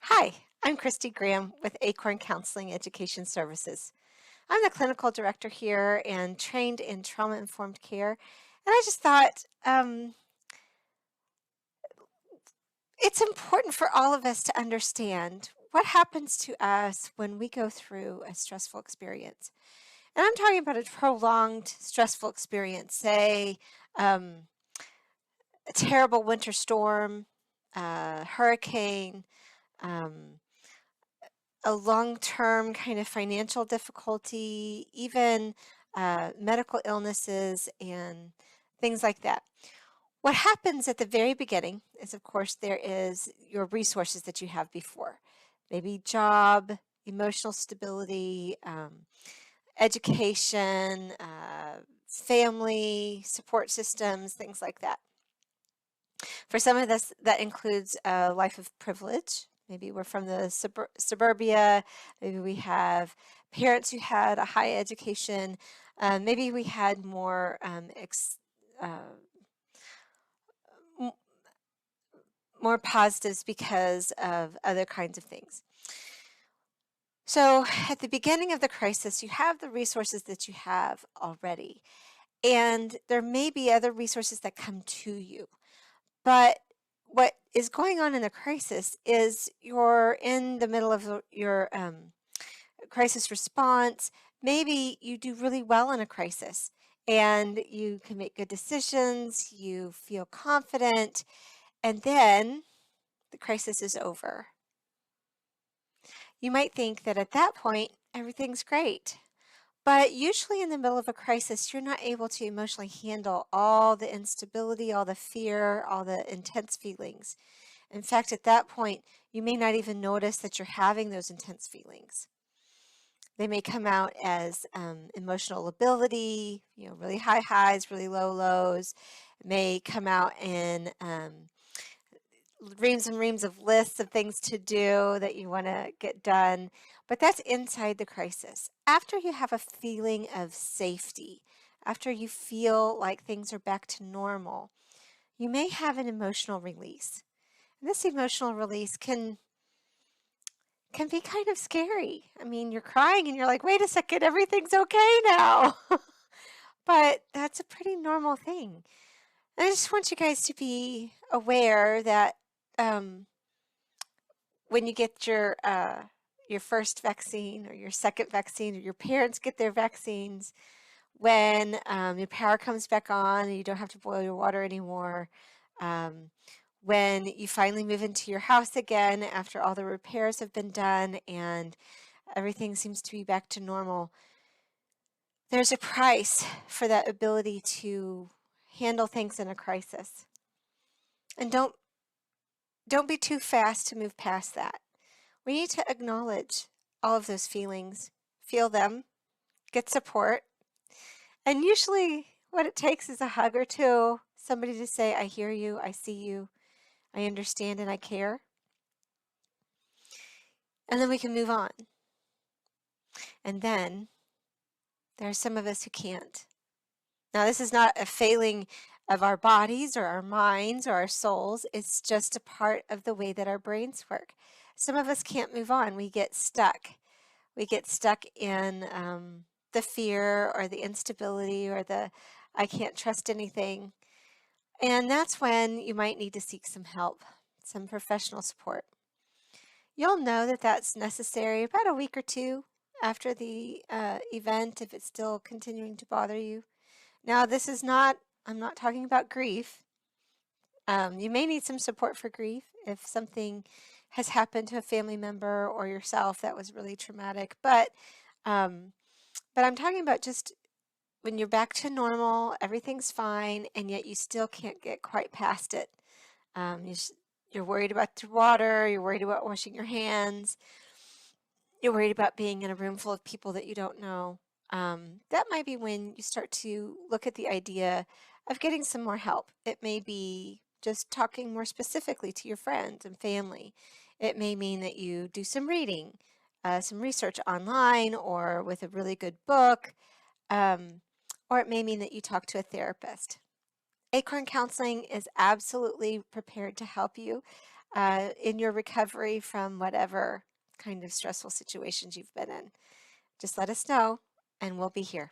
Hi, I'm Christy Graham with Acorn Counseling Education Services. I'm the clinical director here and trained in trauma-informed care. And I just thought it's important for all of us to understand what happens to us when we go through a stressful experience. And I'm talking about a prolonged stressful experience, say um, a terrible winter storm, hurricane, um, a long-term kind of financial difficulty, even medical illnesses and things like that. What happens at the very beginning is, of course, there is your resources that you have before, maybe job, emotional stability, education, family, support systems, things like that. For some of us, that includes a life of privilege. Maybe we're from the suburbia. Maybe we have parents who had a high education. Maybe we had more uh, m- more positives because of other kinds of things. So at the beginning of the crisis, you have the resources that you have already, and there may be other resources that come to you. But what is going on in the crisis is you're in the middle of your crisis response. Maybe you do really well in a crisis and you can make good decisions, you feel confident, and then the crisis is over. You might think that at that point, everything's great. But usually in the middle of a crisis, you're not able to emotionally handle all the instability, all the fear, all the intense feelings. In fact, at that point, you may not even notice that you're having those intense feelings. They may come out as emotional lability, really high highs, really low lows. It may come out in reams and reams of lists of things to do that you want to get done. But that's inside the crisis. After you have a feeling of safety, after you feel like things are back to normal, you may have an emotional release. And this emotional release can be kind of scary. I mean, you're crying and you're like, wait a second, everything's okay now. But that's a pretty normal thing. And I just want you guys to be aware that um, when you get your first vaccine or your second vaccine or your parents get their vaccines, when your power comes back on and you don't have to boil your water anymore, um, when you finally move into your house again after all the repairs have been done and everything seems to be back to normal, there's a price for that ability to handle things in a crisis. And don't be too fast to move past that. We need to acknowledge all of those feelings, feel them, get support. And usually what it takes is a hug or two, somebody to say, I hear you, I see you, I understand, and I care. And then we can move on. And then there are some of us who can't. Now, this is not a failing of our bodies or our minds or our souls. It's just a part of the way that our brains work. Some of us can't move on. We get stuck. We get stuck in the fear or the instability or the I can't trust anything. And that's when you might need to seek some help, some professional support. You'll know that that's necessary about a week or two after the event if it's still continuing to bother you. Now, this is not, I'm not talking about grief. You may need some support for grief if something has happened to a family member or yourself that was really traumatic. Um, but I'm talking about just when you're back to normal, everything's fine, and yet you still can't get quite past it. Um, you you're worried about the water, you're worried about washing your hands, you're worried about being in a room full of people that you don't know. That might be when you start to look at the idea of getting some more help. It may be just talking more specifically to your friends and family. It may mean that you do some reading, some research online or with a really good book, um, or it may mean that you talk to a therapist. Acorn Counseling is absolutely prepared to help you. in your recovery from whatever kind of stressful situations you've been in. Just let us know, and we'll be here.